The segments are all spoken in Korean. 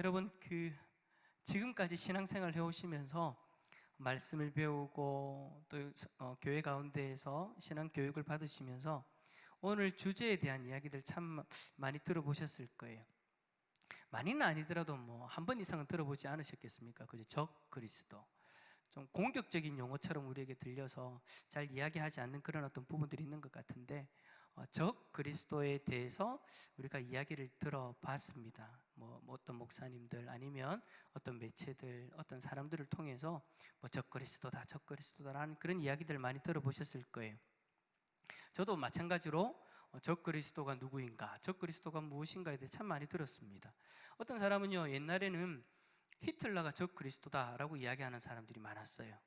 여러분 지금까지 신앙생활 해오시면서 말씀을 배우고 또 교회 가운데에서 신앙교육을 받으시면서 오늘 주제에 대한 이야기들 참 많이 들어보셨을 거예요. 많이는 아니더라도 한 번 이상은 들어보지 않으셨겠습니까? 그죠? 적 그리스도. 좀 공격적인 용어처럼 우리에게 들려서 잘 이야기하지 않는 그런 어떤 부분들이 있는 것 같은데, 적 그리스도에 대해서 우리가 이야기를 들어봤습니다. 어떤 목사님들 아니면 어떤 매체들, 어떤 사람들을 통해서 적 그리스도다, 적 그리스도다라는 그런 이야기들을 많이 들어보셨을 거예요. 저도 마찬가지로 적 그리스도가 누구인가, 적 그리스도가 무엇인가에 대해 참 많이 들었습니다. 어떤 사람은요, 옛날에는 히틀러가 적 그리스도다라고 이야기하는 사람들이 많았어요.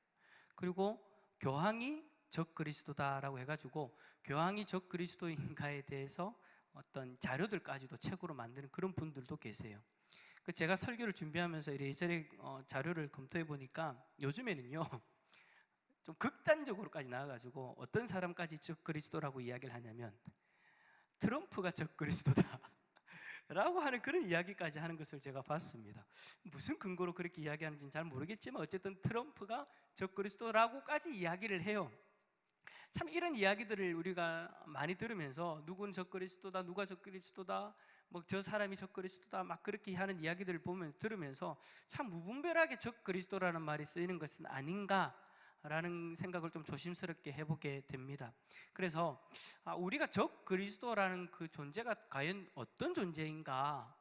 그리고 교황이 적 그리스도다라고 해가지고 교황이 적 그리스도인가에 대해서 어떤 자료들까지도 책으로 만드는 그런 분들도 계세요. 제가 설교를 준비하면서 이래저래 자료를 검토해 보니까 요즘에는요 좀 극단적으로까지 나와가지고 어떤 사람까지 적 그리스도라고 이야기를 하냐면 트럼프가 적 그리스도다 라고 하는 그런 이야기까지 하는 것을 제가 봤습니다. 무슨 근거로 그렇게 이야기하는지는 잘 모르겠지만 어쨌든 트럼프가 적 그리스도라고까지 이야기를 해요. 참 이런 이야기들을 우리가 많이 들으면서 누군 적 그리스도다, 누가 적 그리스도다, 저 사람이 적 그리스도다 막 그렇게 하는 이야기들을 들으면서 참 무분별하게 적 그리스도라는 말이 쓰이는 것은 아닌가 라는 생각을 좀 조심스럽게 해보게 됩니다. 그래서 우리가 적 그리스도라는 그 존재가 과연 어떤 존재인가,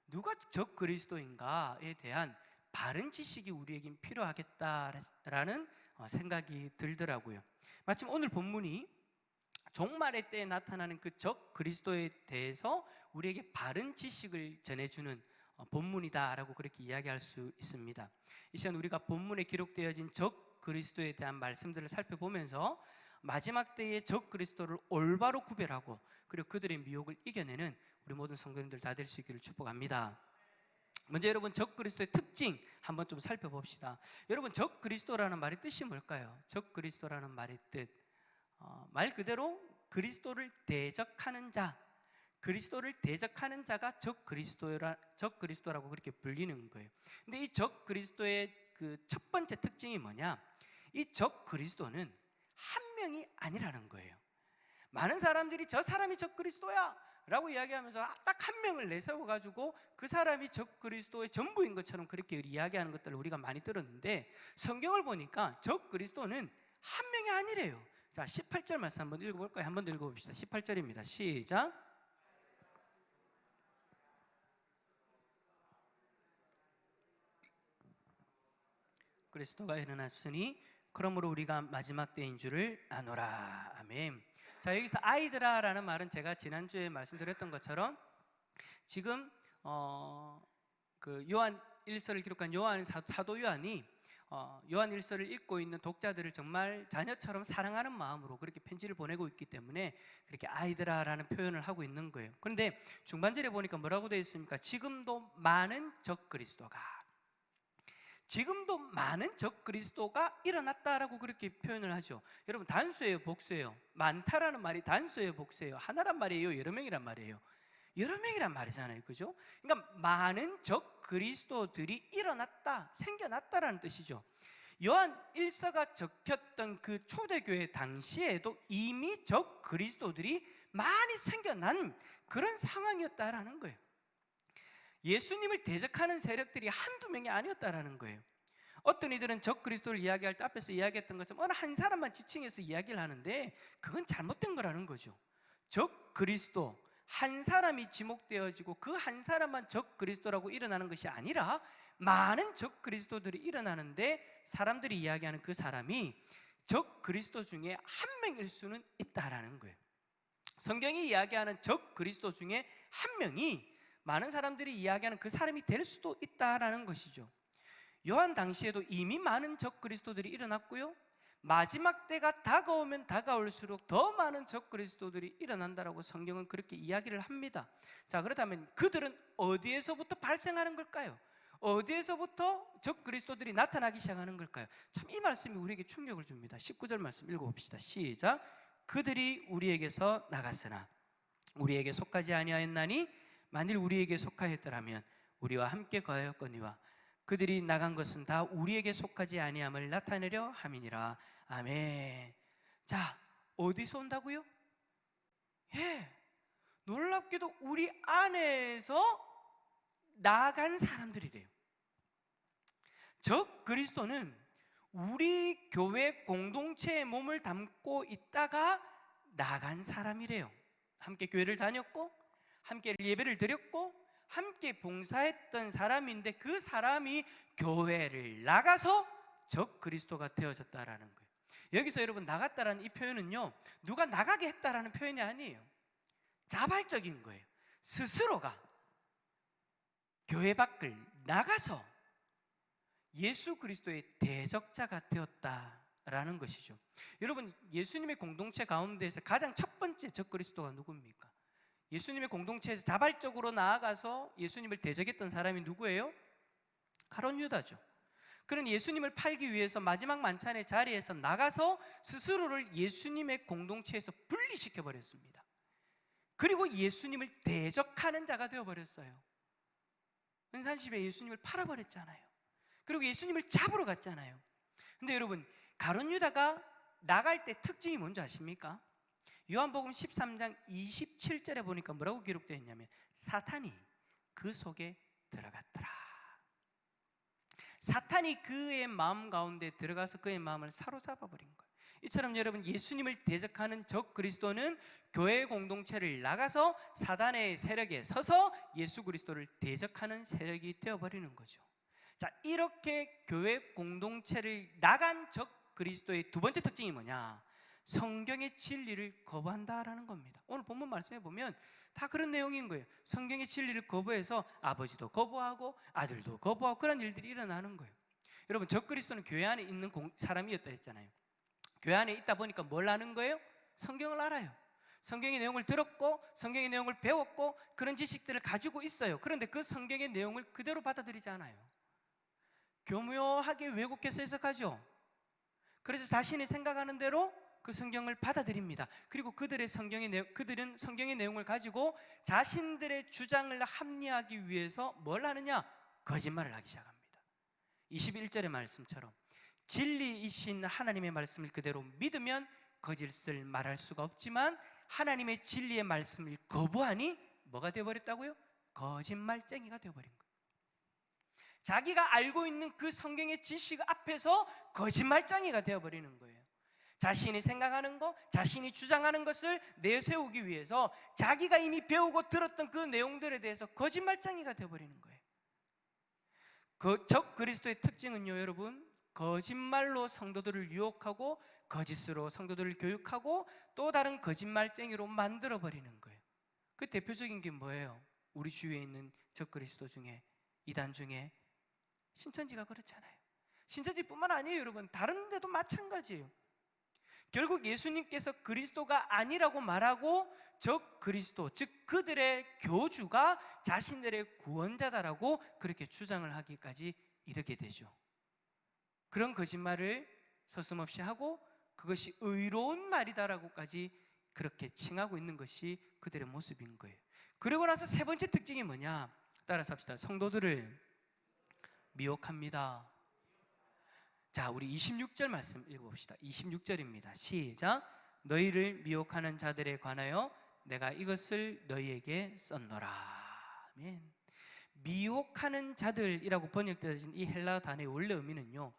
누가 적 그리스도인가에 대한 바른 지식이 우리에겐 필요하겠다라는 생각이 들더라고요. 마침 오늘 본문이 종말의 때에 나타나는 그 적 그리스도에 대해서 우리에게 바른 지식을 전해주는 본문이다라고 그렇게 이야기할 수 있습니다. 이 시간 우리가 본문에 기록되어진 적 그리스도에 대한 말씀들을 살펴보면서 마지막 때의 적 그리스도를 올바로 구별하고 그리고 그들의 미혹을 이겨내는 우리 모든 성도님들 다 될 수 있기를 축복합니다. 먼저 여러분 적 그리스도의 특징 한번 좀 살펴봅시다. 여러분 적 그리스도라는 말의 뜻이 뭘까요? 적 그리스도라는 말의 뜻, 말 그대로 그리스도를 대적하는 자, 그리스도를 대적하는 자가 적 그리스도라고 그렇게 불리는 거예요. 근데 이 적 그리스도의 그 첫 번째 특징이 뭐냐? 이 적 그리스도는 한 명이 아니라는 거예요. 많은 사람들이 저 사람이 적 그리스도야 라고 이야기하면서 딱 한 명을 내세워가지고 그 사람이 적 그리스도의 전부인 것처럼 그렇게 이야기하는 것들을 우리가 많이 들었는데, 성경을 보니까 적 그리스도는 한 명이 아니래요. 자, 18절 말씀 한번 읽어볼까요? 한번 더 읽어봅시다. 18절입니다. 시작. 그리스도가 일어났으니 그러므로 우리가 마지막 때인 줄을 아노라. 아멘. 자, 여기서 아이들아라는 말은 제가 지난주에 말씀드렸던 것처럼 지금 그 요한 1서를 기록한 사도 요한이 요한 1서를 읽고 있는 독자들을 정말 자녀처럼 사랑하는 마음으로 그렇게 편지를 보내고 있기 때문에 그렇게 아이들아라는 표현을 하고 있는 거예요. 그런데 중반절에 보니까 뭐라고 되어 있습니까? 지금도 많은 적 그리스도가 일어났다라고 그렇게 표현을 하죠. 여러분 단수예요, 복수예요? 많다라는 말이 단수예요, 복수예요? 하나란 말이에요, 여러 명이란 말이에요? 여러 명이란 말이잖아요, 그죠? 그러니까 많은 적 그리스도들이 일어났다, 생겨났다라는 뜻이죠. 요한 1서가 적혔던 그 초대교회 당시에도 이미 적 그리스도들이 많이 생겨난 그런 상황이었다라는 거예요. 예수님을 대적하는 세력들이 한두 명이 아니었다라는 거예요. 어떤 이들은 적 그리스도를 이야기할 때 앞에서 이야기했던 것처럼 어느 한 사람만 지칭해서 이야기를 하는데 그건 잘못된 거라는 거죠. 적 그리스도 한 사람이 지목되어지고 그 한 사람만 적 그리스도라고 일어나는 것이 아니라 많은 적 그리스도들이 일어나는데 사람들이 이야기하는 그 사람이 적 그리스도 중에 한 명일 수는 있다라는 거예요. 성경이 이야기하는 적 그리스도 중에 한 명이 많은 사람들이 이야기하는 그 사람이 될 수도 있다라는 것이죠. 요한 당시에도 이미 많은 적 그리스도들이 일어났고요, 마지막 때가 다가오면 다가올수록 더 많은 적 그리스도들이 일어난다라고 성경은 그렇게 이야기를 합니다. 자, 그렇다면 그들은 어디에서부터 발생하는 걸까요? 어디에서부터 적 그리스도들이 나타나기 시작하는 걸까요? 참 이 말씀이 우리에게 충격을 줍니다. 19절 말씀 읽어봅시다. 시작. 그들이 우리에게서 나갔으나 우리에게 속하지 아니하였나니 만일 우리에게 속하였더라면 우리와 함께 거하였거니와 그들이 나간 것은 다 우리에게 속하지 아니함을 나타내려 함이니라. 아멘. 자, 어디서 온다고요? 놀랍게도 우리 안에서 나간 사람들이래요. 즉 그리스도는 우리 교회 공동체의 몸을 담고 있다가 나간 사람이래요. 함께 교회를 다녔고 함께 예배를 드렸고 함께 봉사했던 사람인데 그 사람이 교회를 나가서 적 그리스도가 되어졌다라는 거예요. 여기서 여러분 나갔다라는 이 표현은요, 누가 나가게 했다라는 표현이 아니에요. 자발적인 거예요. 스스로가 교회 밖을 나가서 예수 그리스도의 대적자가 되었다라는 것이죠. 여러분, 예수님의 공동체 가운데에서 가장 첫 번째 적 그리스도가 누굽니까? 예수님의 공동체에서 자발적으로 나아가서 예수님을 대적했던 사람이 누구예요? 가룟 유다죠. 그런 예수님을 팔기 위해서 마지막 만찬의 자리에서 나가서 스스로를 예수님의 공동체에서 분리시켜 버렸습니다. 그리고 예수님을 대적하는 자가 되어버렸어요. 은산십에 예수님을 팔아버렸잖아요. 그리고 예수님을 잡으러 갔잖아요. 근데 여러분, 가룟 유다가 나갈 때 특징이 뭔지 아십니까? 요한복음 13장 27절에 보니까 뭐라고 기록되어 있냐면 사탄이 그 속에 들어갔더라. 사탄이 그의 마음 가운데 들어가서 그의 마음을 사로잡아 버린 거예요. 이처럼 여러분, 예수님을 대적하는 적 그리스도는 교회 공동체를 나가서 사단의 세력에 서서 예수 그리스도를 대적하는 세력이 되어버리는 거죠. 자, 이렇게 교회 공동체를 나간 적 그리스도의 두 번째 특징이 뭐냐? 성경의 진리를 거부한다라는 겁니다. 오늘 본문 말씀해 보면 다 그런 내용인 거예요. 성경의 진리를 거부해서 아버지도 거부하고 아들도 거부하고 그런 일들이 일어나는 거예요. 여러분, 적 그리스도는 교회 안에 있는 사람이었다 했잖아요. 교회 안에 있다 보니까 뭘 아는 거예요? 성경을 알아요. 성경의 내용을 들었고 성경의 내용을 배웠고 그런 지식들을 가지고 있어요. 그런데 그 성경의 내용을 그대로 받아들이지 않아요. 교묘하게 왜곡해서 해석하죠. 그래서 자신이 생각하는 대로 그 성경을 받아들입니다. 그리고 그들은 성경의 내용을 가지고 자신들의 주장을 합리화하기 위해서 뭘 하느냐? 거짓말을 하기 시작합니다. 21절의 말씀처럼 진리이신 하나님의 말씀을 그대로 믿으면 거짓을 말할 수가 없지만 하나님의 진리의 말씀을 거부하니 뭐가 되어버렸다고요? 거짓말쟁이가 되어버린 거예요. 자기가 알고 있는 그 성경의 지식 앞에서 거짓말쟁이가 되어버리는 거예요. 자신이 생각하는 것, 자신이 주장하는 것을 내세우기 위해서 자기가 이미 배우고 들었던 그 내용들에 대해서 거짓말쟁이가 되어버리는 거예요. 그 적 그리스도의 특징은요, 여러분, 거짓말로 성도들을 유혹하고 거짓으로 성도들을 교육하고 또 다른 거짓말쟁이로 만들어버리는 거예요. 그 대표적인 게 뭐예요? 우리 주위에 있는 적 그리스도 중에, 이단 중에 신천지가 그렇잖아요. 신천지뿐만 아니에요, 여러분. 다른 데도 마찬가지예요. 결국 예수님께서 그리스도가 아니라고 말하고 적 그리스도, 즉 그들의 교주가 자신들의 구원자다라고 그렇게 주장을 하기까지 이르게 되죠. 그런 거짓말을 서슴없이 하고 그것이 의로운 말이다라고까지 그렇게 칭하고 있는 것이 그들의 모습인 거예요. 그리고 나서 세 번째 특징이 뭐냐? 따라서 합시다. 성도들을 미혹합니다. 자, 우리 26절 말씀 읽어봅시다. 26절입니다. 시작. 너희를 미혹하는 자들에 관하여 내가 이것을 너희에게 썼노라. 아멘. 미혹하는 자들이라고 번역되어진 이 헬라 단어의 원래 의미는요,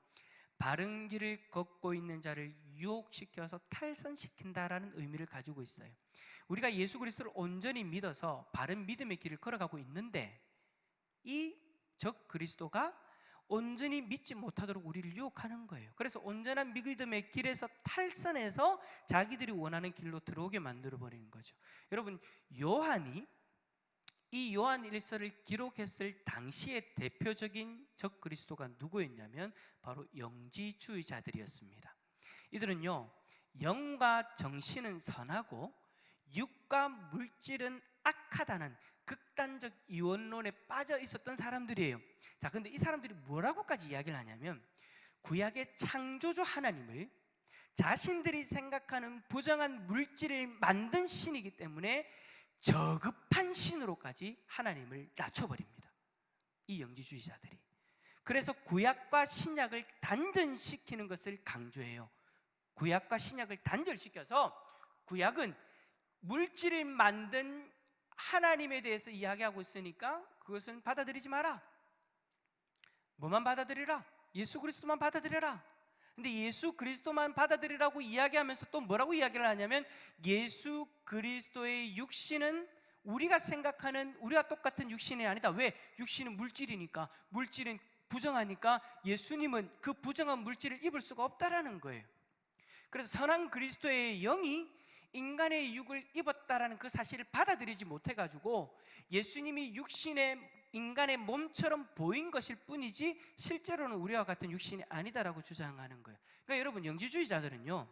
바른 길을 걷고 있는 자를 유혹시켜서 탈선시킨다라는 의미를 가지고 있어요. 우리가 예수 그리스도를 온전히 믿어서 바른 믿음의 길을 걸어가고 있는데 이 적 그리스도가 온전히 믿지 못하도록 우리를 유혹하는 거예요. 그래서 온전한 믿음의 길에서 탈선해서 자기들이 원하는 길로 들어오게 만들어버리는 거죠. 여러분, 요한이 이 요한 1서를 기록했을 당시의 대표적인 적 그리스도가 누구였냐면 바로 영지주의자들이었습니다. 이들은요, 영과 정신은 선하고 육과 물질은 악하다는 극단적 이원론에 빠져 있었던 사람들이에요. 자, 근데 이 사람들이 뭐라고까지 이야기를 하냐면 구약의 창조주 하나님을 자신들이 생각하는 부정한 물질을 만든 신이기 때문에 저급한 신으로까지 하나님을 낮춰버립니다. 이 영지주의자들이. 그래서 구약과 신약을 단절시키는 것을 강조해요. 구약과 신약을 단절시켜서 구약은 물질을 만든 하나님에 대해서 이야기하고 있으니까 그것은 받아들이지 마라. 뭐만 받아들이라? 예수 그리스도만 받아들여라. 근데 예수 그리스도만 받아들이라고 이야기하면서 또 뭐라고 이야기를 하냐면 예수 그리스도의 육신은 우리가 생각하는 우리와 똑같은 육신이 아니다. 왜? 육신은 물질이니까, 물질은 부정하니까 예수님은 그 부정한 물질을 입을 수가 없다라는 거예요. 그래서 선한 그리스도의 영이 인간의 육을 입었다라는 그 사실을 받아들이지 못해가지고 예수님이 육신의 인간의 몸처럼 보인 것일 뿐이지 실제로는 우리와 같은 육신이 아니다라고 주장하는 거예요. 그러니까 여러분, 영지주의자들은요,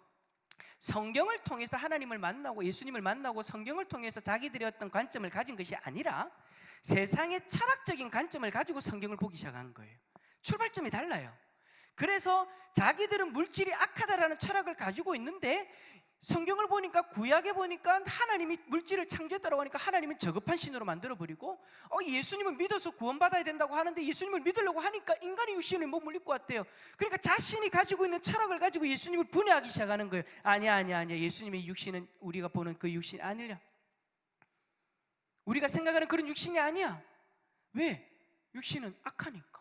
성경을 통해서 하나님을 만나고 예수님을 만나고 성경을 통해서 자기들의 어떤 관점을 가진 것이 아니라 세상의 철학적인 관점을 가지고 성경을 보기 시작한 거예요. 출발점이 달라요. 그래서 자기들은 물질이 악하다라는 철학을 가지고 있는데 성경을 보니까, 구약에 보니까 하나님이 물질을 창조했다고 하니까 하나님은 저급한 신으로 만들어버리고 예수님을 믿어서 구원받아야 된다고 하는데 예수님을 믿으려고 하니까 인간의 육신의 몸을 입고 왔대요. 그러니까 자신이 가지고 있는 철학을 가지고 예수님을 분해하기 시작하는 거예요. 아니야, 예수님의 육신은 우리가 보는 그 육신이 아니야. 우리가 생각하는 그런 육신이 아니야. 왜? 육신은 악하니까.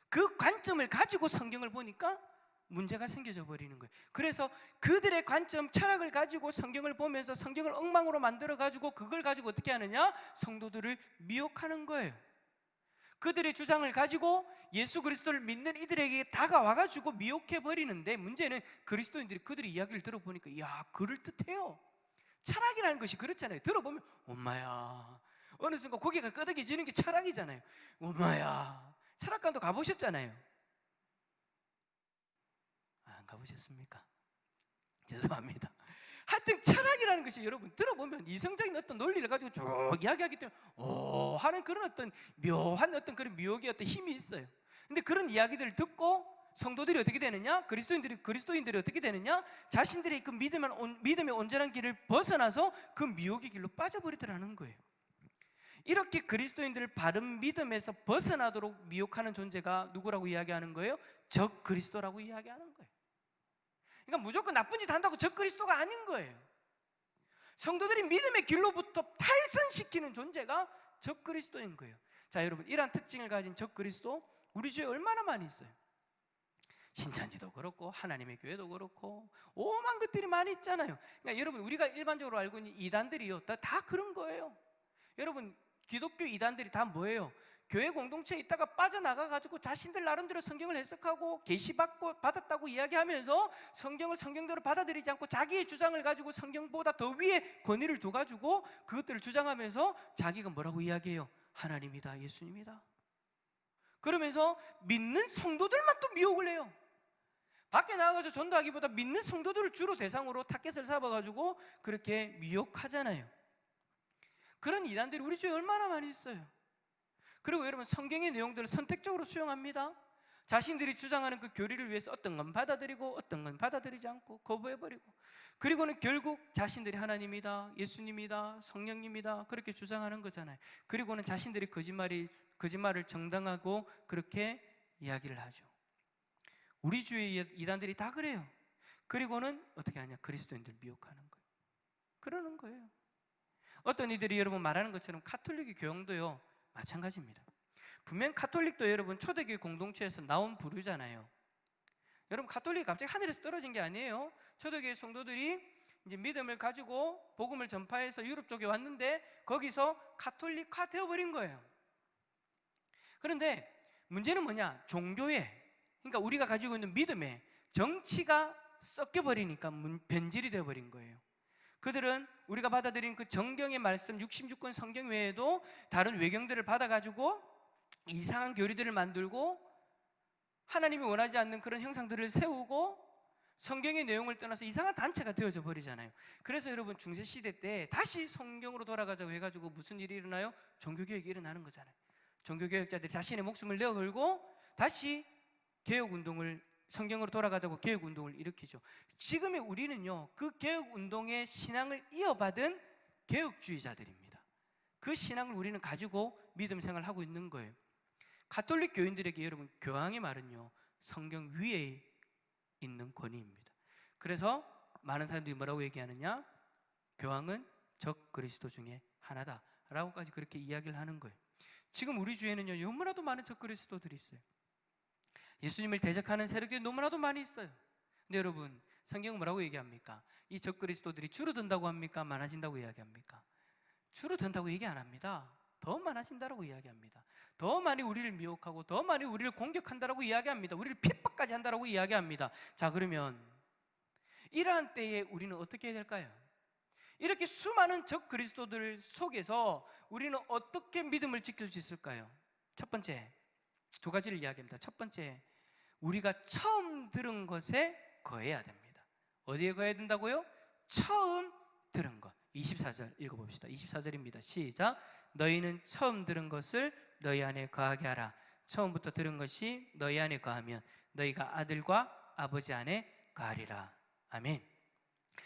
그 관점을 가지고 성경을 보니까 문제가 생겨져 버리는 거예요. 그래서 그들의 관점, 철학을 가지고 성경을 보면서 성경을 엉망으로 만들어 가지고 그걸 가지고 어떻게 하느냐? 성도들을 미혹하는 거예요. 그들의 주장을 가지고 예수 그리스도를 믿는 이들에게 다가와 가지고 미혹해 버리는데, 문제는 그리스도인들이 그들의 이야기를 들어보니까 이야, 그럴듯해요. 철학이라는 것이 그렇잖아요. 들어보면 엄마야, 어느 순간 고개가 끄덕여지는 게 철학이잖아요. 엄마야, 철학관도 가보셨잖아요. 안 가보셨습니까? 죄송합니다. 하여튼 철학이라는 것이 여러분 들어보면 이성적인 어떤 논리를 가지고 쭉 이야기하기 때문에 하는 그런 어떤 묘한 어떤 그런 미혹의 어떤 힘이 있어요. 근데 그런 이야기들을 듣고 성도들이 어떻게 되느냐? 그리스도인들이 어떻게 되느냐? 자신들의 그 믿음의 온전한 길을 벗어나서 그 미혹의 길로 빠져버리더라는 거예요. 이렇게 그리스도인들을 바른 믿음에서 벗어나도록 미혹하는 존재가 누구라고 이야기하는 거예요? 적 그리스도라고 이야기하는 거예요. 그러니까 무조건 나쁜 짓 한다고 적 그리스도가 아닌 거예요. 성도들이 믿음의 길로부터 탈선시키는 존재가 적 그리스도인 거예요. 자, 여러분, 이러한 특징을 가진 적 그리스도 우리 주위에 얼마나 많이 있어요. 신천지도 그렇고 하나님의 교회도 그렇고 오만 것들이 많이 있잖아요. 그러니까 여러분, 우리가 일반적으로 알고 있는 이단들이요, 다 그런 거예요. 여러분, 기독교 이단들이 다 뭐예요? 교회 공동체에 있다가 빠져나가가지고 자신들 나름대로 성경을 해석하고 받았다고 이야기하면서 성경을 성경대로 받아들이지 않고 자기의 주장을 가지고 성경보다 더 위에 권위를 둬가지고 그것들을 주장하면서 자기가 뭐라고 이야기해요? 하나님이다, 예수님이다. 그러면서 믿는 성도들만 또 미혹을 해요. 밖에 나가서 전도하기보다 믿는 성도들을 주로 대상으로 타겟을 잡아가지고 그렇게 미혹하잖아요. 그런 이단들이 우리 주위에 얼마나 많이 있어요. 그리고 여러분, 성경의 내용들을 선택적으로 수용합니다. 자신들이 주장하는 그 교리를 위해서 어떤 건 받아들이고 어떤 건 받아들이지 않고 거부해버리고, 그리고는 결국 자신들이 하나님이다, 예수님이다, 성령님이다 그렇게 주장하는 거잖아요. 그리고는 자신들이 거짓말을 정당하고 그렇게 이야기를 하죠. 우리 주위의 이단들이 다 그래요. 그리고는 어떻게 하냐? 그리스도인들 미혹하는 거예요. 그러는 거예요. 어떤 이들이 여러분 말하는 것처럼 가톨릭의 교형도요 마찬가지입니다. 분명 가톨릭도 여러분 초대교회 공동체에서 나온 부류잖아요. 여러분, 가톨릭이 갑자기 하늘에서 떨어진 게 아니에요. 초대교회 성도들이 이제 믿음을 가지고 복음을 전파해서 유럽 쪽에 왔는데 거기서 가톨릭화 되어버린 거예요. 그런데 문제는 뭐냐? 종교에, 그러니까 우리가 가지고 있는 믿음에 정치가 섞여버리니까 변질이 되어버린 거예요. 그들은 우리가 받아들인 그 정경의 말씀 66권 성경 외에도 다른 외경들을 받아가지고 이상한 교리들을 만들고 하나님이 원하지 않는 그런 형상들을 세우고 성경의 내용을 떠나서 이상한 단체가 되어져 버리잖아요. 그래서 여러분, 중세시대 때 다시 성경으로 돌아가자고 해가지고 무슨 일이 일어나요? 종교개혁이 일어나는 거잖아요. 종교개혁자들이 자신의 목숨을 내어 걸고 다시 개혁운동을, 성경으로 돌아가자고 개혁운동을 일으키죠. 지금의 우리는요, 그 개혁운동의 신앙을 이어받은 개혁주의자들입니다. 그 신앙을 우리는 가지고 믿음 생활을 하고 있는 거예요. 가톨릭 교인들에게 여러분 교황의 말은요 성경 위에 있는 권위입니다. 그래서 많은 사람들이 뭐라고 얘기하느냐? 교황은 적 그리스도 중에 하나다 라고까지 그렇게 이야기를 하는 거예요. 지금 우리 주위에는요 너무나도 많은 적 그리스도들이 있어요. 예수님을 대적하는 세력들이 너무나도 많이 있어요. 근데 여러분 성경은 뭐라고 얘기합니까? 이 적 그리스도들이 줄어든다고 합니까? 많아진다고 이야기합니까? 줄어든다고 얘기 안 합니다. 더 많아진다고 이야기합니다. 더 많이 우리를 미혹하고 더 많이 우리를 공격한다고 이야기합니다. 우리를 핍박까지 한다고 이야기합니다. 자, 그러면 이러한 때에 우리는 어떻게 해야 될까요? 이렇게 수많은 적 그리스도들 속에서 우리는 어떻게 믿음을 지킬 수 있을까요? 첫 번째, 두 가지를 이야기합니다. 첫 번째, 우리가 처음 들은 것에 거해야 됩니다. 어디에 거해야 된다고요? 처음 들은 것. 24절 읽어봅시다. 24절입니다. 시작. 너희는 처음 들은 것을 너희 안에 거하게 하라. 처음부터 들은 것이 너희 안에 거하면 너희가 아들과 아버지 안에 거하리라. 아멘.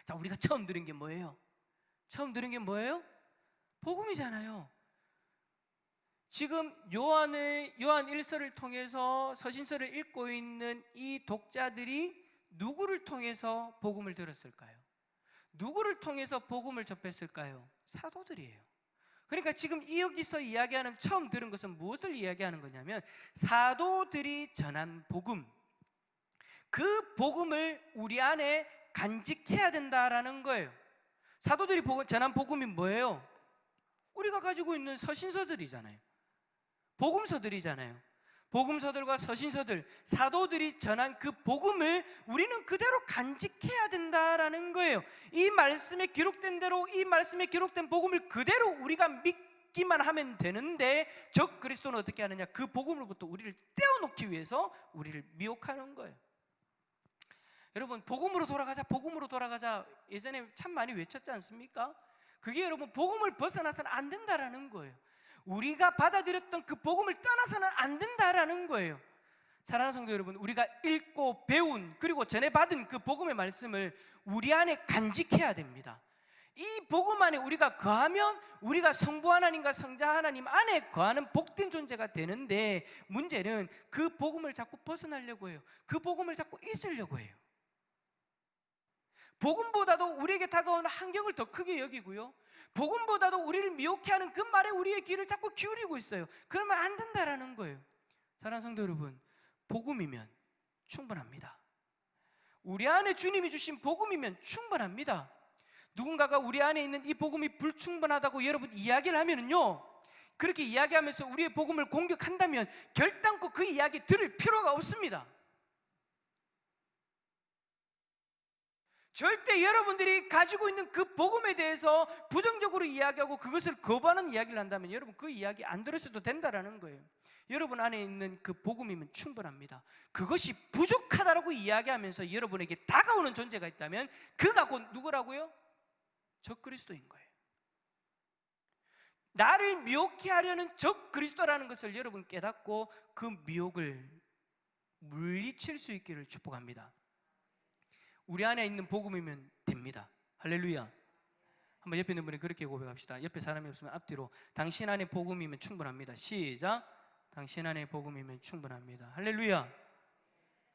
자, 우리가 처음 들은 게 뭐예요? 처음 들은 게 뭐예요? 복음이잖아요. 지금 요한 1서를 통해서 서신서를 읽고 있는 이 독자들이 누구를 통해서 복음을 들었을까요? 누구를 통해서 복음을 접했을까요? 사도들이에요. 그러니까 지금 여기서 이야기하는 처음 들은 것은 무엇을 이야기하는 거냐면 사도들이 전한 복음, 그 복음을 우리 안에 간직해야 된다라는 거예요. 사도들이 전한 복음이 뭐예요? 우리가 가지고 있는 서신서들이잖아요. 복음서들이잖아요. 복음서들과 서신서들, 사도들이 전한 그 복음을 우리는 그대로 간직해야 된다라는 거예요. 이 말씀에 기록된 대로, 이 말씀에 기록된 복음을 그대로 우리가 믿기만 하면 되는데, 적 그리스도는 어떻게 하느냐? 그 복음으로부터 우리를 떼어놓기 위해서 우리를 미혹하는 거예요. 여러분, 복음으로 돌아가자, 복음으로 돌아가자, 예전에 참 많이 외쳤지 않습니까? 그게 여러분 복음을 벗어나서는 안 된다라는 거예요. 우리가 받아들였던 그 복음을 떠나서는 안 된다라는 거예요. 사랑하는 성도 여러분, 우리가 읽고 배운 그리고 전해받은 그 복음의 말씀을 우리 안에 간직해야 됩니다. 이 복음 안에 우리가 거하면 우리가 성부 하나님과 성자 하나님 안에 거하는 복된 존재가 되는데, 문제는 그 복음을 자꾸 벗어나려고 해요. 그 복음을 자꾸 잊으려고 해요. 복음보다도 우리에게 다가오는 환경을 더 크게 여기고요, 복음보다도 우리를 미혹해하는 그 말에 우리의 귀를 자꾸 기울이고 있어요. 그러면 안 된다라는 거예요. 사랑하는 성도 여러분, 복음이면 충분합니다. 우리 안에 주님이 주신 복음이면 충분합니다. 누군가가 우리 안에 있는 이 복음이 불충분하다고 여러분 이야기를 하면은요, 그렇게 이야기하면서 우리의 복음을 공격한다면 결단코 그 이야기 들을 필요가 없습니다. 절대 여러분들이 가지고 있는 그 복음에 대해서 부정적으로 이야기하고 그것을 거부하는 이야기를 한다면 여러분 그 이야기 안 들으셔도 된다라는 거예요. 여러분 안에 있는 그 복음이면 충분합니다. 그것이 부족하다라고 이야기하면서 여러분에게 다가오는 존재가 있다면 그가 곧 누구라고요? 적 그리스도인 거예요. 나를 미혹해 하려는 적 그리스도라는 것을 여러분 깨닫고 그 미혹을 물리칠 수 있기를 축복합니다. 우리 안에 있는 복음이면 됩니다. 할렐루야. 한번 옆에 있는 분이 그렇게 고백합시다. 옆에 사람이 없으면 앞뒤로. 당신 안에 복음이면 충분합니다. 시작. 당신 안에 복음이면 충분합니다. 할렐루야.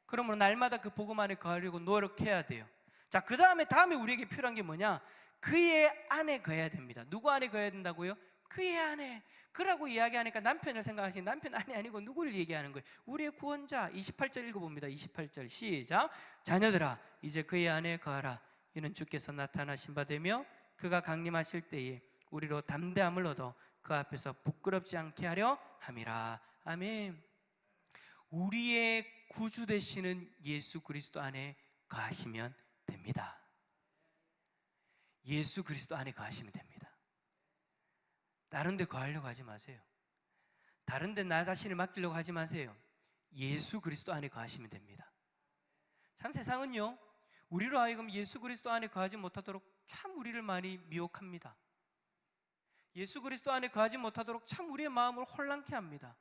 그러면 날마다 그 복음 안에 거하려고 노력해야 돼요. 자, 그 다음에 우리에게 필요한 게 뭐냐? 그의 안에 거해야 됩니다. 누구 안에 거해야 된다고요? 그의 안에. 그라고 이야기하니까 남편을 생각하시는, 남편 안이 아니고 누구를 얘기하는 거예요? 우리의 구원자. 28절 읽어봅니다. 28절 시작. 자녀들아, 이제 그의 안에 거하라. 이는 주께서 나타나신 바 되며 그가 강림하실 때에 우리로 담대함을 얻어 그 앞에서 부끄럽지 않게 하려 함이라. 아멘. 우리의 구주 되시는 예수 그리스도 안에 거하시면 됩니다. 예수 그리스도 안에 거하시면 됩니다. 다른 데 거하려고 하지 마세요. 다른 데 나 자신을 맡기려고 하지 마세요. 예수 그리스도 안에 거하시면 됩니다. 참 세상은요, 우리로 하여금 예수 그리스도 안에 거하지 못하도록 참 우리를 많이 미혹합니다. 예수 그리스도 안에 거하지 못하도록 참 우리의 마음을 혼란케 합니다.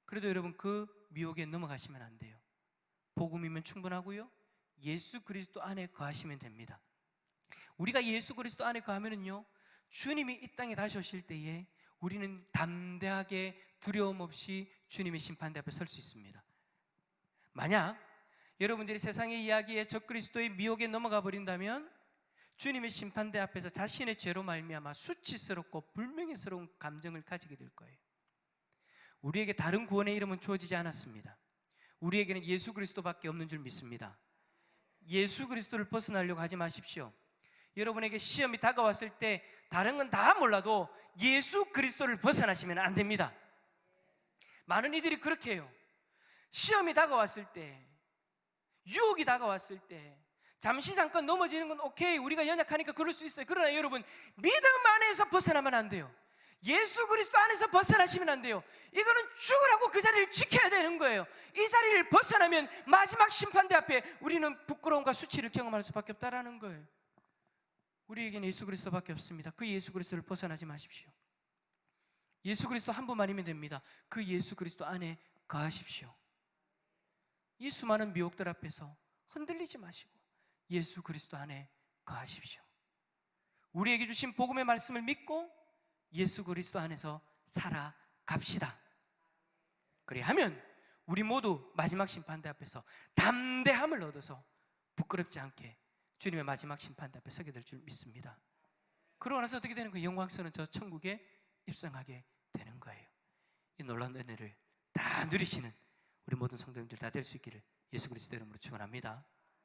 그래도 여러분 그 미혹에 넘어가시면 안 돼요. 복음이면 충분하고요, 예수 그리스도 안에 거하시면 됩니다. 우리가 예수 그리스도 안에 거하면은요, 주님이 이 땅에 다시 오실 때에 우리는 담대하게 두려움 없이 주님의 심판대 앞에 설 수 있습니다. 만약 여러분들이 세상의 이야기에 적그리스도의 미혹에 넘어가 버린다면 주님의 심판대 앞에서 자신의 죄로 말미암아 수치스럽고 불명예스러운 감정을 가지게 될 거예요. 우리에게 다른 구원의 이름은 주어지지 않았습니다. 우리에게는 예수 그리스도밖에 없는 줄 믿습니다. 예수 그리스도를 벗어나려고 하지 마십시오. 여러분에게 시험이 다가왔을 때 다른 건 다 몰라도 예수 그리스도를 벗어나시면 안 됩니다. 많은 이들이 그렇게 해요. 시험이 다가왔을 때, 유혹이 다가왔을 때 잠시 잠깐 넘어지는 건 오케이, 우리가 연약하니까 그럴 수 있어요. 그러나 여러분, 믿음 안에서 벗어나면 안 돼요. 예수 그리스도 안에서 벗어나시면 안 돼요. 이거는 죽으라고 그 자리를 지켜야 되는 거예요. 이 자리를 벗어나면 마지막 심판대 앞에 우리는 부끄러움과 수치를 경험할 수밖에 없다라는 거예요. 우리에게는 예수 그리스도밖에 없습니다. 그 예수 그리스도를 벗어나지 마십시오. 예수 그리스도 한 분만이면 됩니다. 그 예수 그리스도 안에 거하십시오. 이 수많은 미혹들 앞에서 흔들리지 마시고 예수 그리스도 안에 거하십시오. 우리에게 주신 복음의 말씀을 믿고 예수 그리스도 안에서 살아갑시다. 그리하면 우리 모두 마지막 심판대 앞에서 담대함을 얻어서 부끄럽지 않게 주님의 마지막 심판대 앞에 서게 될 줄 믿습니다. 그러고 나서 어떻게 되는 거예요? 영광스러운 저 천국에 입성하게 되는 거예요. 이 놀라운 은혜를 다 누리시는 우리 모든 성도님들 다 될 수 있기를 예수 그리스도 이름으로 축원합니다.